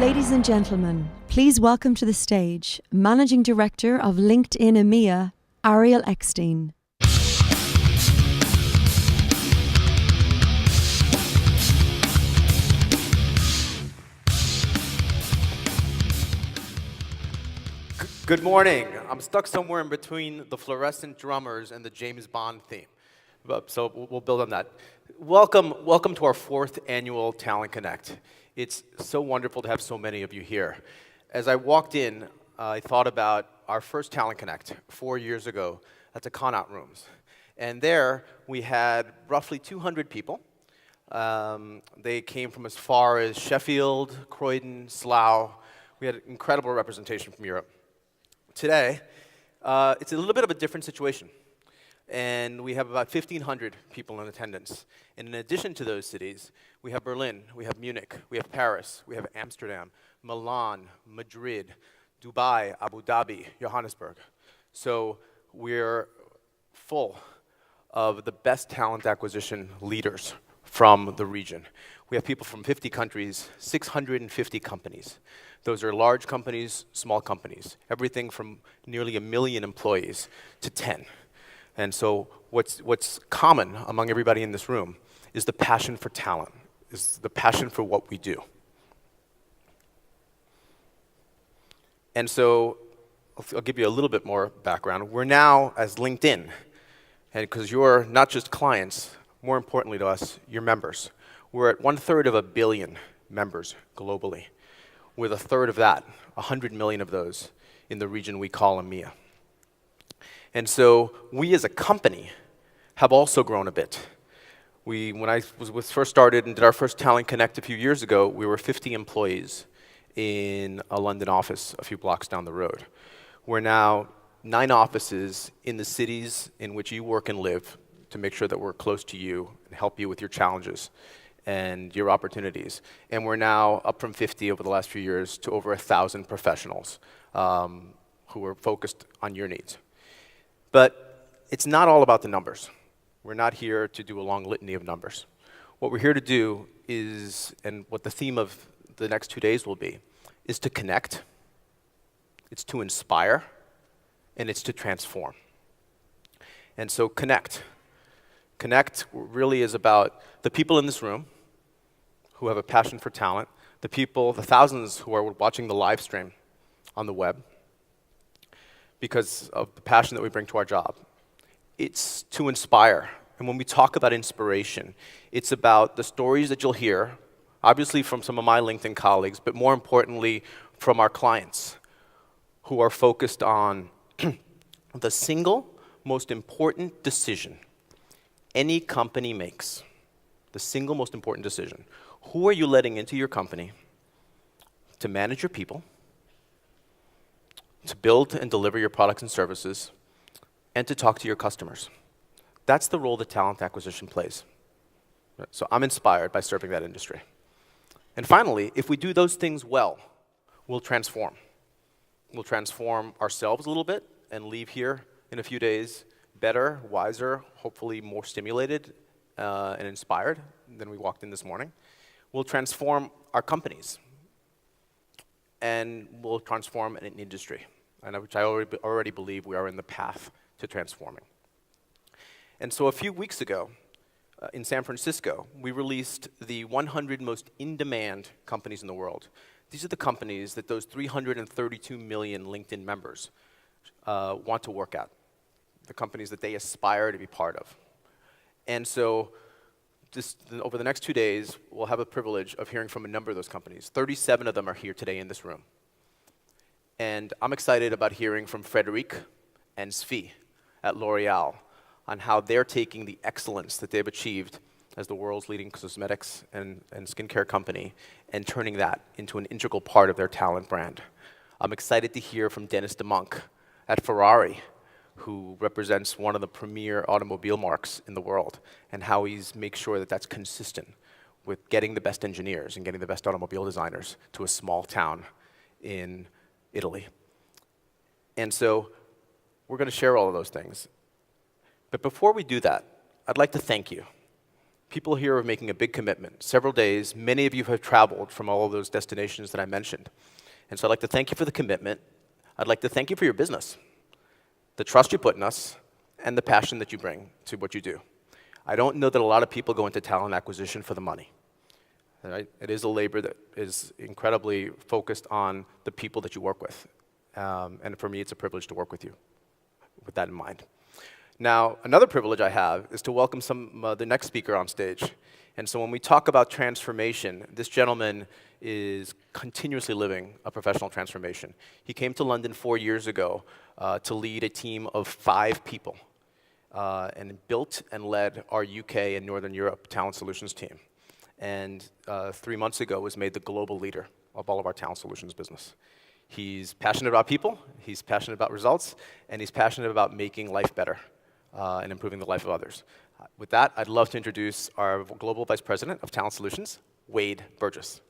Ladies and gentlemen, please welcome to the stage Managing Director of LinkedIn EMEA, Ariel Eckstein. Good morning. I'm stuck somewhere in between the fluorescent drummers and the James Bond theme. So we'll build on that. Welcome to our 4th annual Talent Connect. It's so wonderful to have so many of you here. As I walked in, I thought about our first Talent Connect 4 years ago at the Connaught Rooms. And there we had roughly 200 people. They came from as far as Sheffield, Croydon, Slough. We had incredible representation from Europe. Today, it's a little bit of a different situation. And we have about 1,500 people in attendance. And in addition to those cities, we have Berlin, we have Munich, we have Paris, we have Amsterdam, Milan, Madrid, Dubai, Abu Dhabi, Johannesburg. So we're full of the best talent acquisition leaders from the region. We have people from 50 countries, 650 companies. Those are large companies, small companies, everything from nearly 1 million employees to 10. And so what's common among everybody in this room is the passion for talent, is the passion for what we do. And so I'll give you a little bit more background. We're now, as LinkedIn, and because you're not just clients, more importantly to us, you're members. We're at 1/3 of a billion members globally, with 1/3 of that, 100 million of those, in the region we call EMEA. And so we as a company have also grown a bit. When I was first started and did our first Talent Connect a few years ago, we were 50 employees in a London office a few blocks down the road. We're now 9 offices in the cities in which you work and live to make sure that we're close to you and help you with your challenges and your opportunities. And we're now up from 50 over the last few years to over 1,000 professionals who are focused on your needs. But it's not all about the numbers. We're not here to do a long litany of numbers. What we're here to do is, and what the theme of the next 2 days will be, is to connect, it's to inspire, and it's to transform. And so connect. Connect really is about the people in this room who have a passion for talent, the people, the thousands who are watching the live stream on the web because of the passion that we bring to our job. It's to inspire. And when we talk about inspiration, it's about the stories that you'll hear, obviously from some of my LinkedIn colleagues, but more importantly from our clients who are focused on the single most important decision any company makes. The single most important decision. Who are you letting into your company to manage your people, to build and deliver your products and services, and to talk to your customers? That's the role that talent acquisition plays. So I'm inspired by serving that industry. And finally, if we do those things well, we'll transform. We'll transform ourselves a little bit and leave here in a few days better, wiser, hopefully more stimulated and inspired than we walked in this morning. We'll transform our companies, and we'll transform an industry, and which I already believe we are in the path to transforming. And so a few weeks ago, in San Francisco, we released the 100 most in-demand companies in the world. These are the companies that those 332 million LinkedIn members want to work at, the companies that they aspire to be part of. And so over the next 2 days, we'll have the privilege of hearing from a number of those companies. 37 of them are here today in this room. And I'm excited about hearing from Frederic and Svi at L'Oreal on how they're taking the excellence that they've achieved as the world's leading cosmetics and skincare company and turning that into an integral part of their talent brand. I'm excited to hear from Dennis DeMonk at Ferrari, who represents one of the premier automobile marques in the world, and how he's makes sure that that's consistent with getting the best engineers and getting the best automobile designers to a small town in Italy. And so we're going to share all of those things. But before we do that, I'd like to thank you. People here are making a big commitment, several days. Many of you have traveled from all of those destinations that I mentioned. And so I'd like to thank you for the commitment. I'd like to thank you for your business, the trust you put in us, and the passion that you bring to what you do. I don't know that a lot of people go into talent acquisition for the money. Right? It is a labor that is incredibly focused on the people that you work with. And for me, it's a privilege to work with you, with that in mind. Now, another privilege I have is to welcome the next speaker on stage. And so when we talk about transformation, this gentleman is continuously living a professional transformation. He came to London 4 years ago to lead a team of 5 people and built and led our UK and Northern Europe talent solutions team. And 3 months ago was made the global leader of all of our talent solutions business. He's passionate about people, he's passionate about results, and he's passionate about making life better and improving the life of others. With that, I'd love to introduce our Global Vice President of Talent Solutions, Wade Burgess.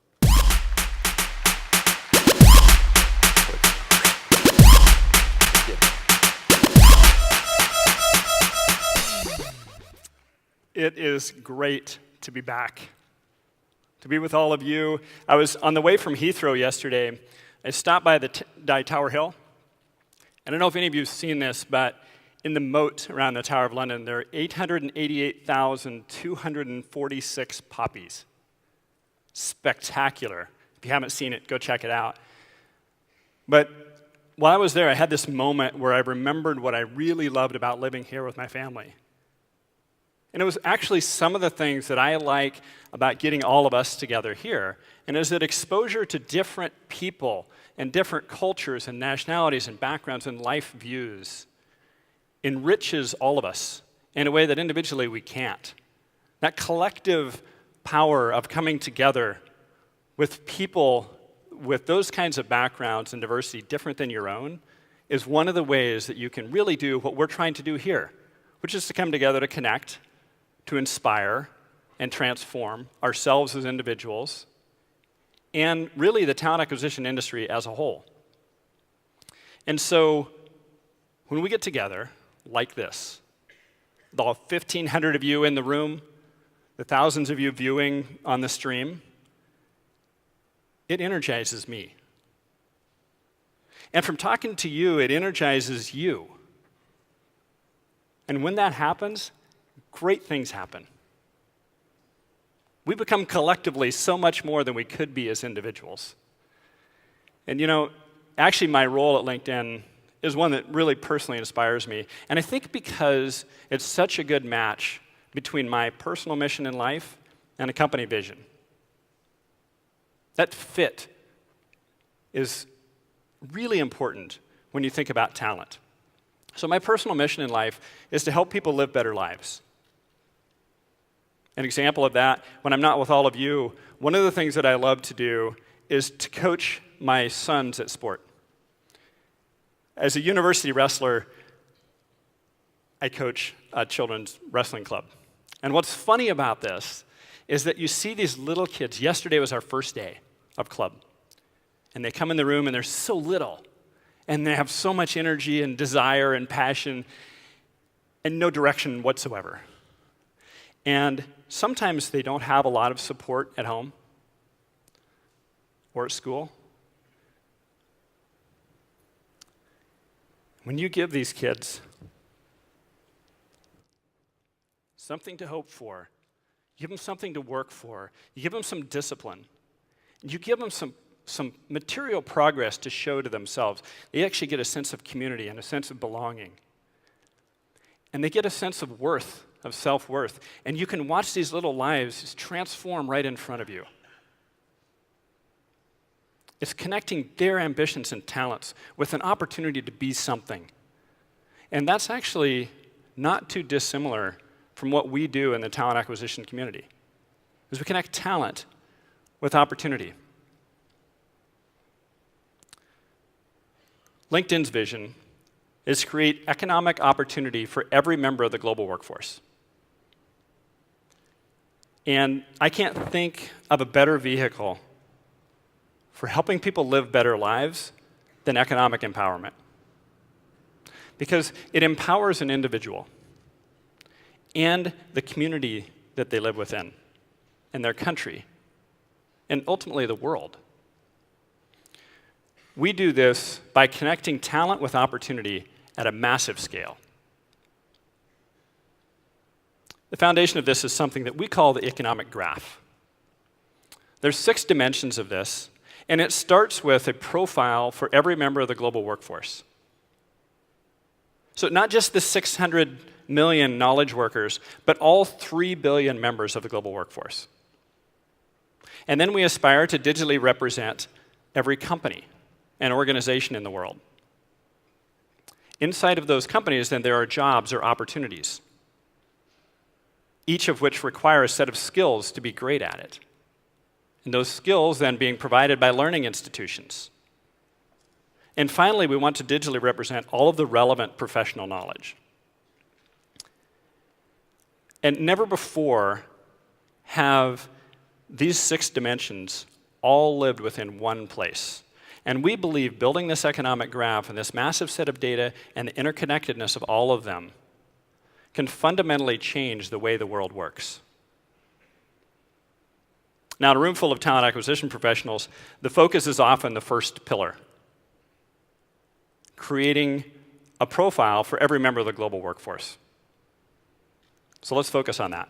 It is great to be back, to be with all of you. I was on the way from Heathrow yesterday. I stopped by the Tower Hill. I don't know if any of you have seen this, but in the moat around the Tower of London, there are 888,246 poppies. Spectacular. If you haven't seen it, go check it out. But while I was there, I had this moment where I remembered what I really loved about living here with my family. And it was actually some of the things that I like about getting all of us together here. And is that exposure to different people and different cultures and nationalities and backgrounds and life views enriches all of us in a way that individually we can't. That collective power of coming together with people with those kinds of backgrounds and diversity different than your own is one of the ways that you can really do what we're trying to do here, which is to come together to connect, to inspire and transform ourselves as individuals, and really the talent acquisition industry as a whole. And so when we get together like this, the 1,500 of you in the room, the thousands of you viewing on the stream, it energizes me. And from talking to you, it energizes you. And when that happens, great things happen. We become collectively so much more than we could be as individuals. And you know, actually my role at LinkedIn is one that really personally inspires me. And I think because it's such a good match between my personal mission in life and a company vision. That fit is really important when you think about talent. So my personal mission in life is to help people live better lives. An example of that, when I'm not with all of you, one of the things that I love to do is to coach my sons at sport. As a university wrestler, I coach a children's wrestling club. And what's funny about this is that you see these little kids. Yesterday was our first day of club. And they come in the room and they're so little. And they have so much energy and desire and passion and no direction whatsoever. And sometimes they don't have a lot of support at home or at school. When you give these kids something to hope for, you give them something to work for, you give them some discipline, you give them some material progress to show to themselves, they actually get a sense of community and a sense of belonging. And they get a sense of worth, of self-worth. And you can watch these little lives just transform right in front of you. It's connecting their ambitions and talents with an opportunity to be something. And that's actually not too dissimilar from what we do in the talent acquisition community, is we connect talent with opportunity. LinkedIn's vision is to create economic opportunity for every member of the global workforce. And I can't think of a better vehicle for helping people live better lives than economic empowerment. Because it empowers an individual and the community that they live within, and their country, and ultimately the world. We do this by connecting talent with opportunity at a massive scale. The foundation of this is something that we call the economic graph. There's 6 dimensions of this, and it starts with a profile for every member of the global workforce. So not just the 600 million knowledge workers, but all 3 billion members of the global workforce. And then we aspire to digitally represent every company and organization in the world. Inside of those companies, then, there are jobs or opportunities, each of which require a set of skills to be great at it. And those skills then being provided by learning institutions. And finally, we want to digitally represent all of the relevant professional knowledge. And never before have these 6 dimensions all lived within one place. And we believe building this economic graph and this massive set of data and the interconnectedness of all of them can fundamentally change the way the world works. Now, in a room full of talent acquisition professionals, the focus is often the first pillar, creating a profile for every member of the global workforce. So let's focus on that.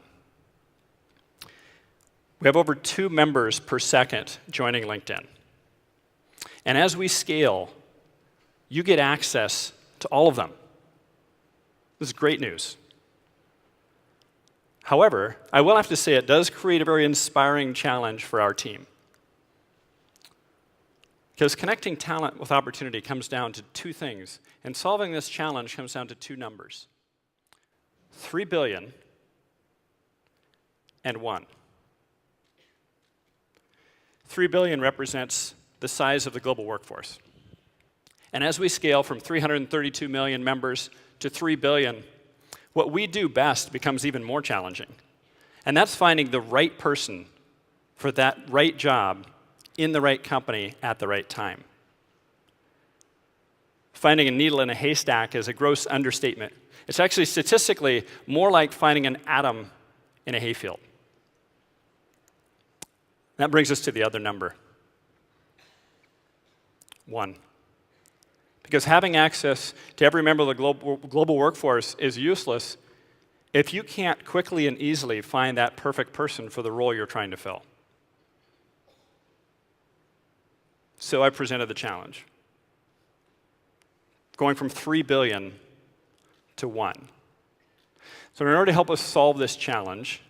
We have over 2 members per second joining LinkedIn. And as we scale, you get access to all of them. This is great news. However, I will have to say it does create a very inspiring challenge for our team. Because connecting talent with opportunity comes down to 2 things, and solving this challenge comes down to 2 numbers: 3 billion and 1. 3 billion represents the size of the global workforce. And as we scale from 332 million members to 3 billion, what we do best becomes even more challenging. And that's finding the right person for that right job in the right company at the right time. Finding a needle in a haystack is a gross understatement. It's actually statistically more like finding an atom in a hayfield. That brings us to the other number, 1. Because having access to every member of the global workforce is useless if you can't quickly and easily find that perfect person for the role you're trying to fill. So I presented the challenge, going from 3 billion to 1. So in order to help us solve this challenge,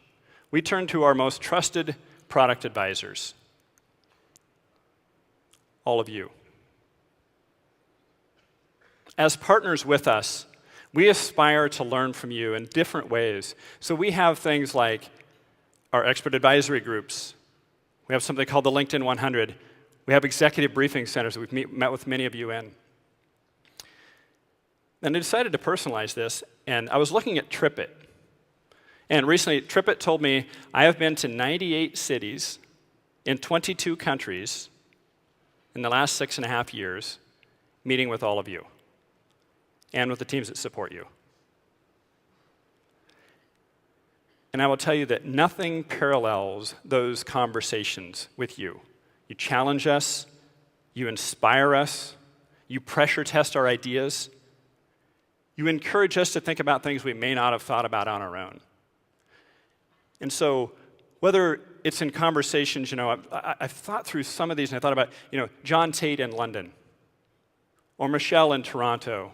we turned to our most trusted product advisors, all of you. As partners with us, we aspire to learn from you in different ways. So we have things like our expert advisory groups. We have something called the LinkedIn 100. We have executive briefing centers that we've met with many of you in. And I decided to personalize this, and I was looking at TripIt. And recently, TripIt told me I have been to 98 cities in 22 countries in the last 6.5 years, meeting with all of you and with the teams that support you. And I will tell you that nothing parallels those conversations with you. You challenge us, you inspire us, you pressure test our ideas, you encourage us to think about things we may not have thought about on our own. And so, whether it's in conversations, I've thought through some of these, and I thought about, John Tate in London, or Michelle in Toronto,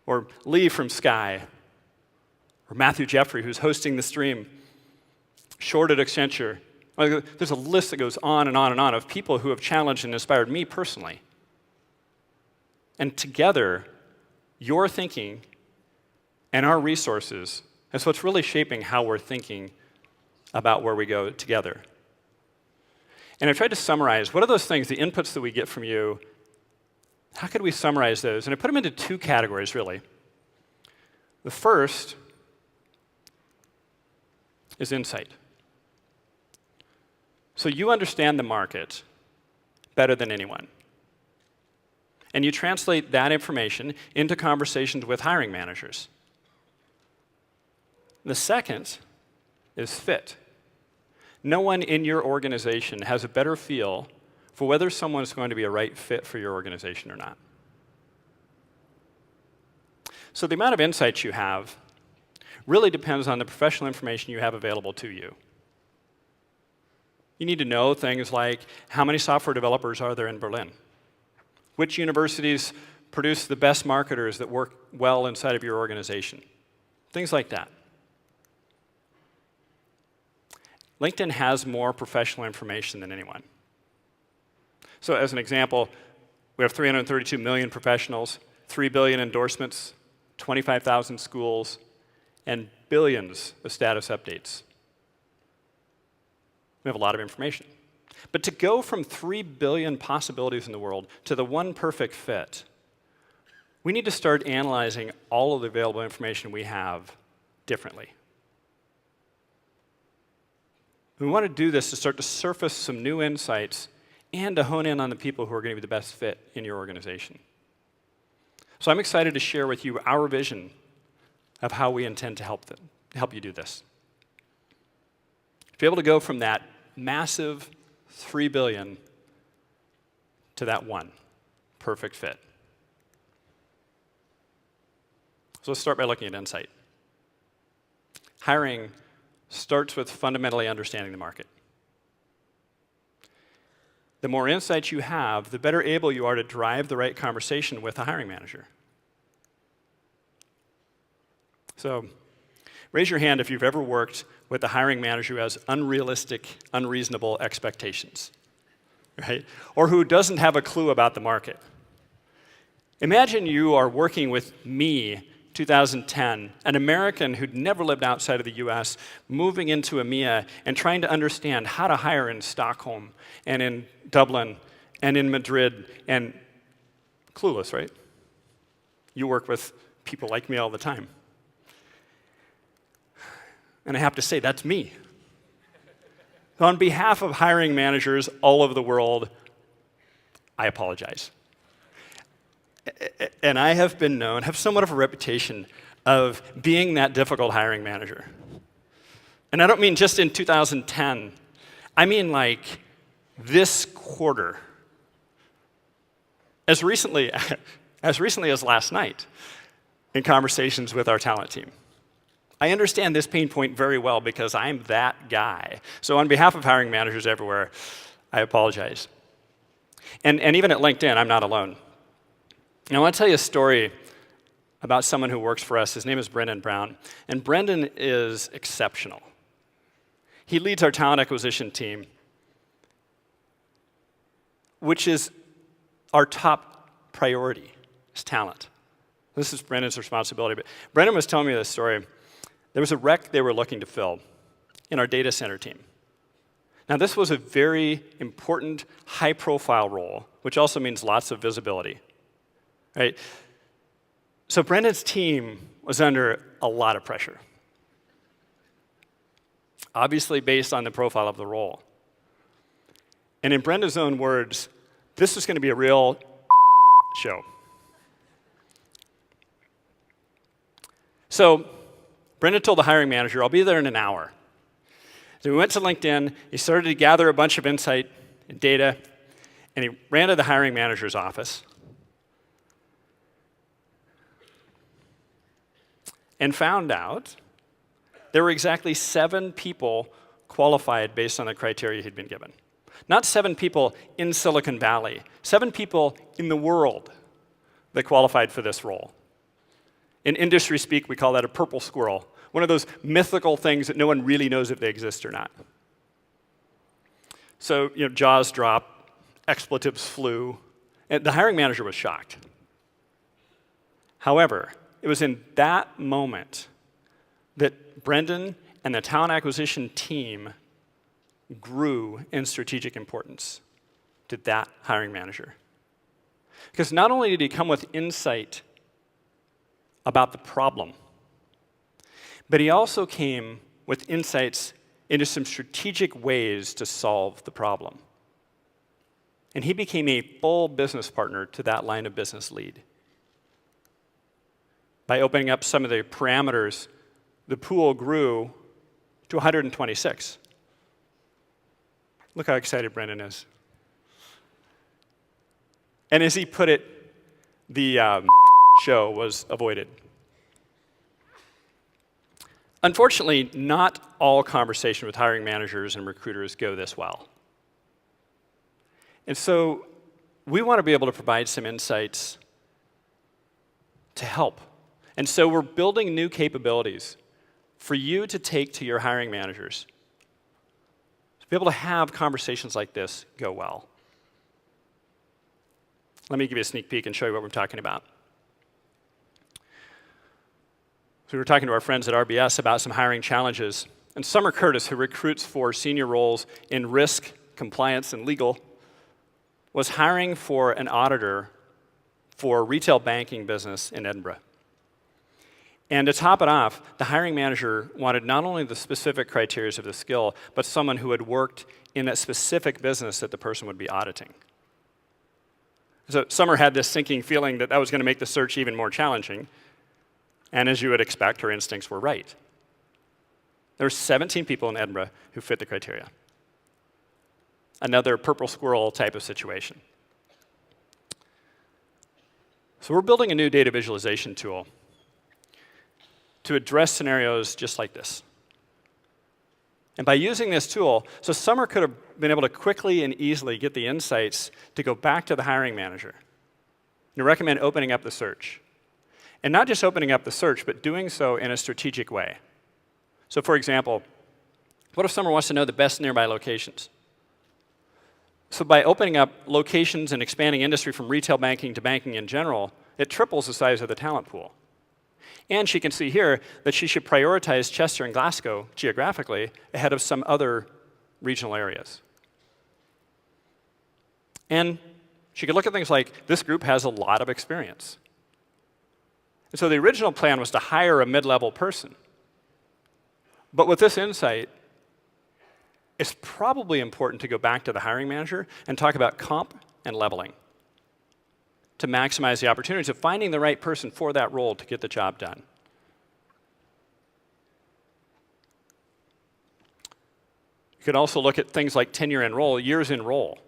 or Lee from Sky, or Matthew Jeffrey, who's hosting the stream, Short at Accenture. There's a list that goes on and on and on of people who have challenged and inspired me personally. And together, your thinking and our resources is what's really shaping how we're thinking about where we go together. And I tried to summarize, what are those things, the inputs that we get from you, how could we summarize those? And I put them into 2 categories, really. The first is insight. So you understand the market better than anyone. And you translate that information into conversations with hiring managers. The second is fit. No one in your organization has a better feel for whether someone is going to be a right fit for your organization or not. So the amount of insights you have really depends on the professional information you have available to you. You need to know things like how many software developers are there in Berlin? Which universities produce the best marketers that work well inside of your organization? Things like that. LinkedIn has more professional information than anyone. So as an example, we have 332 million professionals, 3 billion endorsements, 25,000 schools, and billions of status updates. We have a lot of information. But to go from 3 billion possibilities in the world to the one perfect fit, we need to start analyzing all of the available information we have differently. We want to do this to start to surface some new insights and to hone in on the people who are going to be the best fit in your organization. So I'm excited to share with you our vision of how we intend to help you do this. To be able to go from that massive 3 billion to that one perfect fit. So let's start by looking at insight. Hiring starts with fundamentally understanding the market. The more insights you have, the better able you are to drive the right conversation with a hiring manager. So, raise your hand if you've ever worked with a hiring manager who has unrealistic, unreasonable expectations, right? Or who doesn't have a clue about the market. Imagine you are working with me, 2010, an American who'd never lived outside of the US, moving into EMEA and trying to understand how to hire in Stockholm and in Dublin and in Madrid, and clueless, right? You work with people like me all the time. And I have to say, that's me. So on behalf of hiring managers all over the world, I apologize. And I have been known, have somewhat of a reputation of being that difficult hiring manager. And I don't mean just in 2010. I mean like this quarter. As recently as last night, in conversations with our talent team. I understand this pain point very well because I'm that guy. So on behalf of hiring managers everywhere, I apologize. And even at LinkedIn, I'm not alone. And I want to tell you a story about someone who works for us. His name is Brendan Brown. And Brendan is exceptional. He leads our talent acquisition team, which is our top priority, is talent. This is Brendan's responsibility. But Brendan was telling me this story. There was a rec they were looking to fill in our data center team. Now, this was a very important, high-profile role, which also means lots of visibility. Right? So Brendan's team was under a lot of pressure, obviously based on the profile of the role. And in Brendan's own words, this was going to be a real show. So Brendan told the hiring manager, I'll be there in an hour. So we went to LinkedIn, he started to gather a bunch of insight and data, and he ran to the hiring manager's office. And found out there were exactly 7 people qualified based on the criteria he'd been given. Not 7 people in Silicon Valley, 7 people in the world that qualified for this role. In industry speak, we call that a purple squirrel, one of those mythical things that no one really knows if they exist or not. So, jaws dropped, expletives flew, and the hiring manager was shocked. However, it was in that moment that Brendan and the talent acquisition team grew in strategic importance to that hiring manager. Because not only did he come with insight about the problem, but he also came with insights into some strategic ways to solve the problem. And he became a full business partner to that line of business lead. By opening up some of the parameters, the pool grew to 126. Look how excited Brendan is. And as he put it, the show was avoided. Unfortunately, not all conversation with hiring managers and recruiters go this well. And so we want to be able to provide some insights to help. And so we're building new capabilities for you to take to your hiring managers to be able to have conversations like this go well. Let me give you a sneak peek and show you what we're talking about. So we were talking to our friends at RBS about some hiring challenges. And Summer Curtis, who recruits for senior roles in risk, compliance, and legal, was hiring for an auditor for a retail banking business in Edinburgh. And to top it off, the hiring manager wanted not only the specific criteria of the skill, but someone who had worked in that specific business that the person would be auditing. So Summer had this sinking feeling that that was going to make the search even more challenging. And as you would expect, her instincts were right. There were 17 people in Edinburgh who fit the criteria. Another purple squirrel type of situation. So we're building a new data visualization tool to address scenarios just like this. And by using this tool, so Summer could have been able to quickly and easily get the insights to go back to the hiring manager and to recommend opening up the search. And not just opening up the search, but doing so in a strategic way. So for example, what if Summer wants to know the best nearby locations? So by opening up locations and expanding industry from retail banking to banking in general, it triples the size of the talent pool. And she can see here that she should prioritize Chester and Glasgow geographically ahead of some other regional areas. And she could look at things like, this group has a lot of experience. And so the original plan was to hire a mid-level person. But with this insight, it's probably important to go back to the hiring manager and talk about comp and leveling to maximize the opportunities of finding the right person for that role to get the job done. You could also look at things like tenure in role, years in role.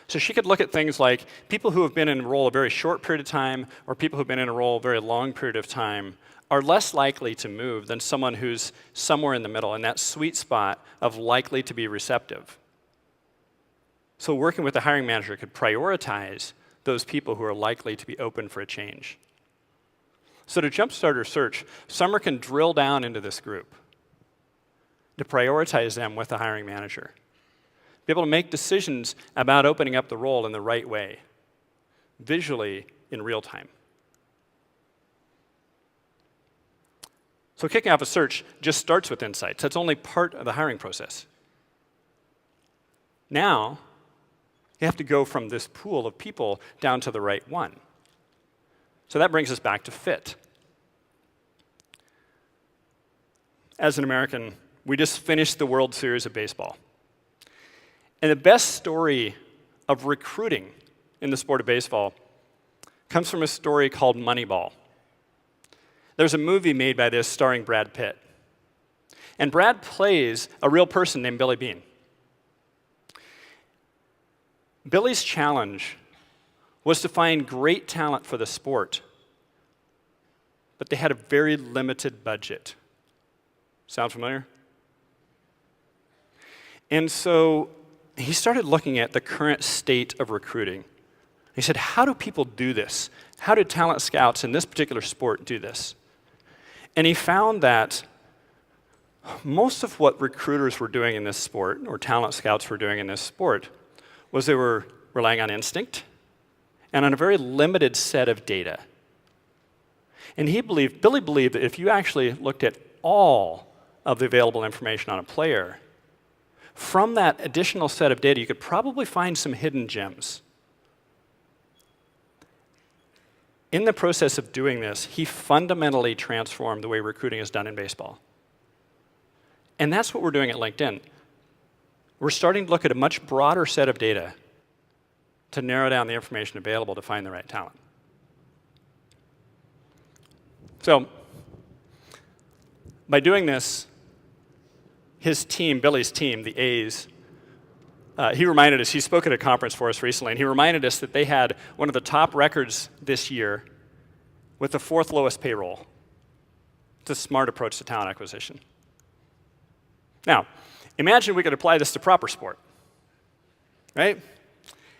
So she could look at things like people who have been in a role a very short period of time or people who have been in a role a very long period of time are less likely to move than someone who's somewhere in the middle, in that sweet spot of likely to be receptive. So working with the hiring manager could prioritize those people who are likely to be open for a change. So to jumpstart her search, Summer can drill down into this group to prioritize them with the hiring manager. Be able to make decisions about opening up the role in the right way, visually in real time. So kicking off a search just starts with insights. That's only part of the hiring process. Now, you have to go from this pool of people down to the right one. So that brings us back to fit. As an American, we just finished the World Series of baseball. And the best story of recruiting in the sport of baseball comes from a story called Moneyball. There's a movie made by this starring Brad Pitt. And Brad plays a real person named Billy Beane. Billy's challenge was to find great talent for the sport, but they had a very limited budget. Sound familiar? And so he started looking at the current state of recruiting. He said, how do people do this? How do talent scouts in this particular sport do this? And he found that most of what recruiters were doing in this sport, or talent scouts were doing in this sport, was they were relying on instinct and on a very limited set of data. And Billy believed that if you actually looked at all of the available information on a player, from that additional set of data, you could probably find some hidden gems. In the process of doing this, he fundamentally transformed the way recruiting is done in baseball. And that's what we're doing at LinkedIn. We're starting to look at a much broader set of data to narrow down the information available to find the right talent. So, by doing this, his team, Billy's team, the A's, he reminded us, he spoke at a conference for us recently, and he reminded us that they had one of the top records this year with the 4th lowest payroll. It's a smart approach to talent acquisition. Now, imagine we could apply this to proper sport, right?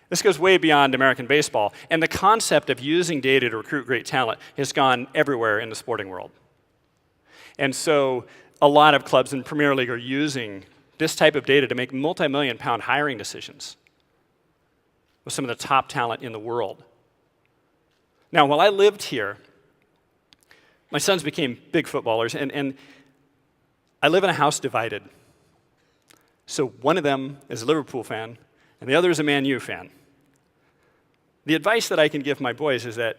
This goes way beyond American baseball, and the concept of using data to recruit great talent has gone everywhere in the sporting world. And so a lot of clubs in Premier League are using this type of data to make multi-million-pound hiring decisions with some of the top talent in the world. Now, while I lived here, my sons became big footballers, and I live in a house divided. So one of them is a Liverpool fan, and the other is a Man U fan. The advice that I can give my boys is that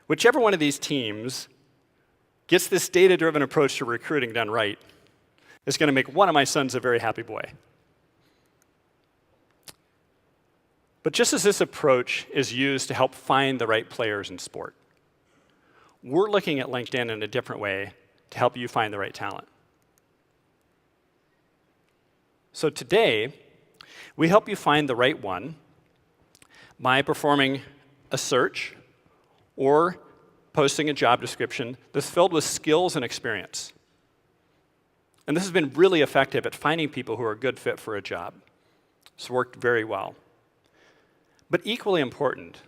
whichever one of these teams gets this data-driven approach to recruiting done right is going to make one of my sons a very happy boy. But just as this approach is used to help find the right players in sport, we're looking at LinkedIn in a different way to help you find the right talent. So today, we help you find the right one by performing a search or posting a job description that's filled with skills and experience. And this has been really effective at finding people who are a good fit for a job. It's worked very well. But equally important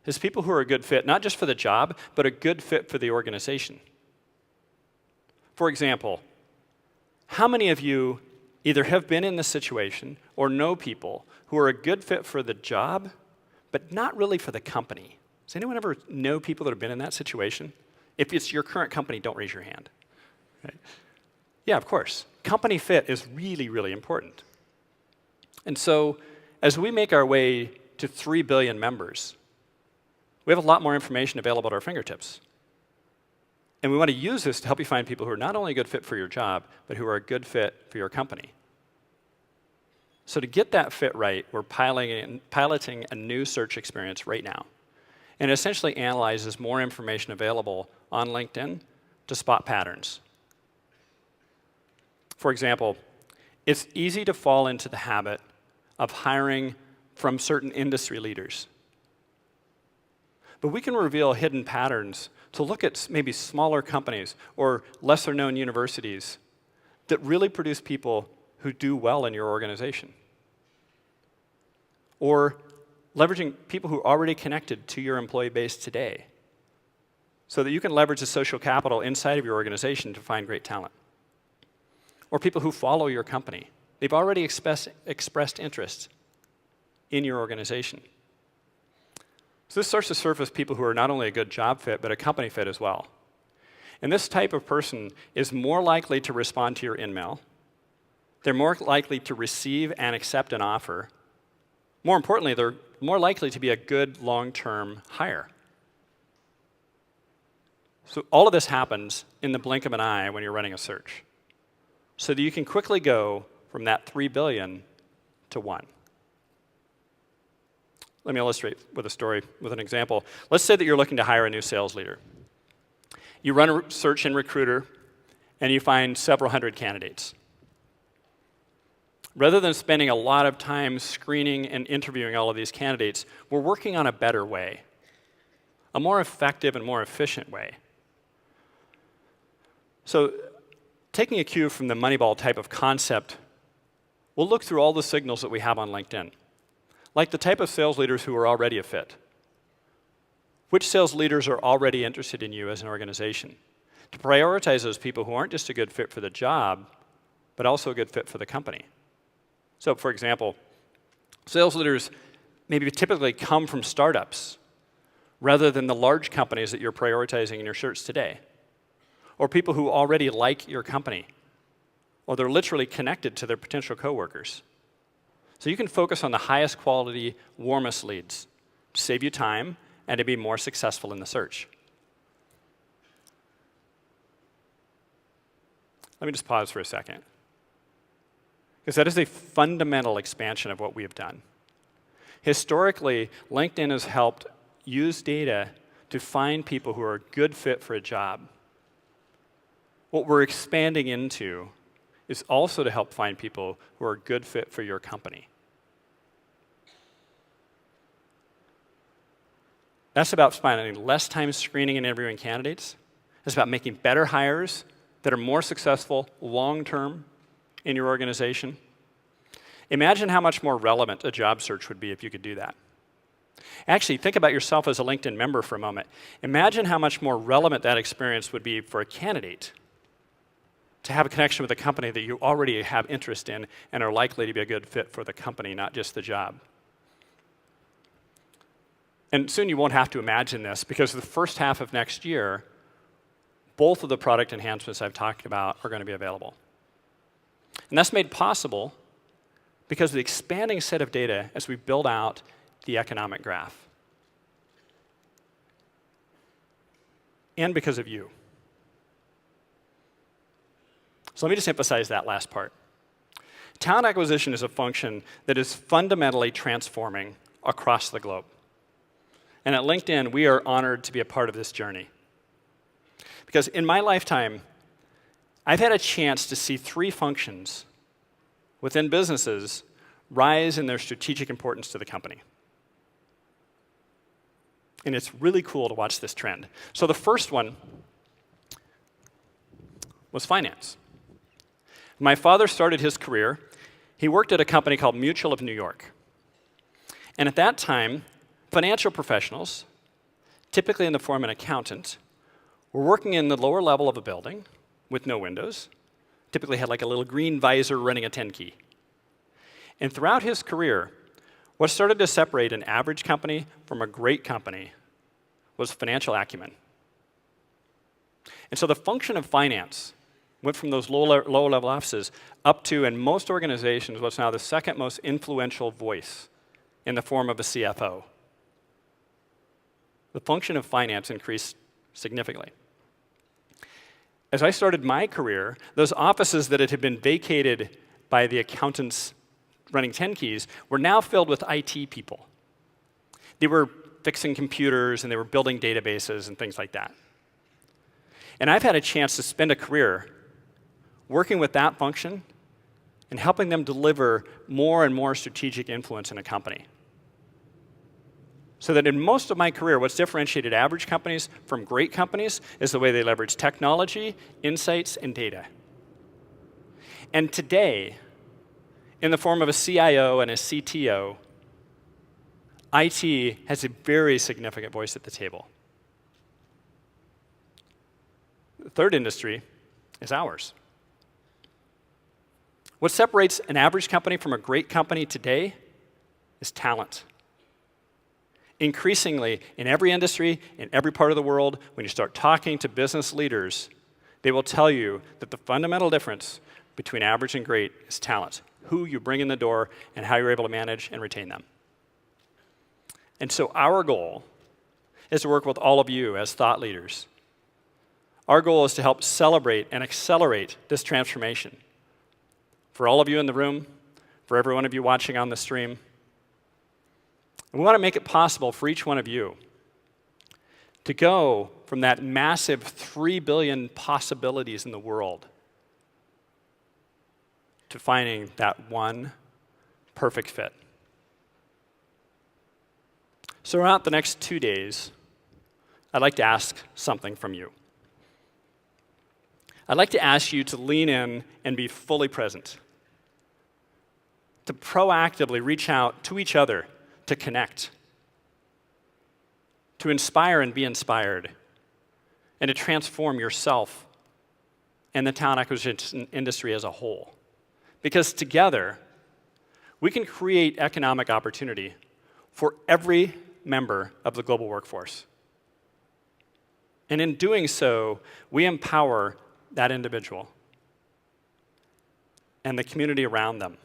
is people who are a good fit, not just for the job, but a good fit for the organization. For example, how many of you either have been in this situation or know people who are a good fit for the job, but not really for the company? Does anyone ever know people that have been in that situation? If it's your current company, don't raise your hand. Right? Yeah, of course. Company fit is really, really important. And so as we make our way to 3 billion members, we have a lot more information available at our fingertips. And we want to use this to help you find people who are not only a good fit for your job, but who are a good fit for your company. So to get that fit right, we're piloting a new search experience right now. And it essentially analyzes more information available on LinkedIn to spot patterns. For example, it's easy to fall into the habit of hiring from certain industry leaders. But we can reveal hidden patterns to look at maybe smaller companies or lesser-known universities that really produce people who do well in your organization. Or leveraging people who are already connected to your employee base today so that you can leverage the social capital inside of your organization to find great talent. Or people who follow your company. They've already expressed interest in your organization. So this starts to surface people who are not only a good job fit, but a company fit as well. And this type of person is more likely to respond to your email. They're more likely to receive and accept an offer. More importantly, they're more likely to be a good long-term hire. So all of this happens in the blink of an eye when you're running a search, so that you can quickly go from that 3 billion to 1. Let me illustrate with a story, with an example. Let's say that you're looking to hire a new sales leader. You run a search in Recruiter, and you find several hundred candidates. Rather than spending a lot of time screening and interviewing all of these candidates, we're working on a better way, a more effective and more efficient way. So, taking a cue from the MONEYBALL type of concept, we'll look through all the signals that we have on LinkedIn, like the type of sales leaders who are already a fit. Which sales leaders are already interested in you as an organization? To prioritize those people who aren't just a good fit for the job, but also a good fit for the company. So, for example, sales leaders maybe typically come from startups rather than the large companies that you're prioritizing in your search today. Or people who already like your company, or they're literally connected to their potential coworkers. So you can focus on the highest quality, warmest leads to save you time and to be more successful in the search. Let me just pause for a second, because that is a fundamental expansion of what we have done. Historically, LinkedIn has helped use data to find people who are a good fit for a job. What we're expanding into is also to help find people who are a good fit for your company. That's about spending less time screening and interviewing candidates. It's about making better hires that are more successful long-term in your organization. Imagine how much more relevant a job search would be if you could do that. Actually, think about yourself as a LinkedIn member for a moment. Imagine how much more relevant that experience would be for a candidate to have a connection with a company that you already have interest in and are likely to be a good fit for the company, not just the job. And soon you won't have to imagine this, because the first half of next year, both of the product enhancements I've talked about are going to be available. And that's made possible because of the expanding set of data as we build out the economic graph. And because of you. So let me just emphasize that last part. Talent acquisition is a function that is fundamentally transforming across the globe. And at LinkedIn, we are honored to be a part of this journey. Because in my lifetime, I've had a chance to see 3 functions within businesses rise in their strategic importance to the company. And it's really cool to watch this trend. So the first one was finance. My father started his career. He worked at a company called Mutual of New York. And at that time, financial professionals, typically in the form of an accountant, were working in the lower level of a building with no windows, typically had like a little green visor running a 10 key. And throughout his career, what started to separate an average company from a great company was financial acumen. And so the function of finance went from those low-level offices up to, in most organizations, what's now the second most influential voice in the form of a CFO. The function of finance increased significantly. As I started my career, those offices that had been vacated by the accountants running 10 keys were now filled with IT people. They were fixing computers and they were building databases and things like that. And I've had a chance to spend a career working with that function and helping them deliver more and more strategic influence in a company. So that in most of my career, what's differentiated average companies from great companies is the way they leverage technology, insights, and data. And today, in the form of a CIO and a CTO, IT has a very significant voice at the table. The third industry is ours. What separates an average company from a great company today is talent. Increasingly, in every industry, in every part of the world, when you start talking to business leaders, they will tell you that the fundamental difference between average and great is talent, who you bring in the door and how you're able to manage and retain them. And so our goal is to work with all of you as thought leaders. Our goal is to help celebrate and accelerate this transformation. For all of you in the room, for every one of you watching on the stream, we want to make it possible for each one of you to go from that massive 3 billion possibilities in the world to finding that one perfect fit. So throughout the next 2 days, I'd like to ask something from you. I'd like to ask you to lean in and be fully present, to proactively reach out to each other, to connect, to inspire and be inspired, and to transform yourself and the talent acquisition industry as a whole. Because together, we can create economic opportunity for every member of the global workforce. And in doing so, we empower that individual and the community around them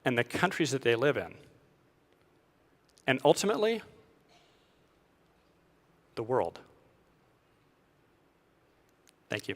and the countries that they live in. And ultimately, the world. Thank you.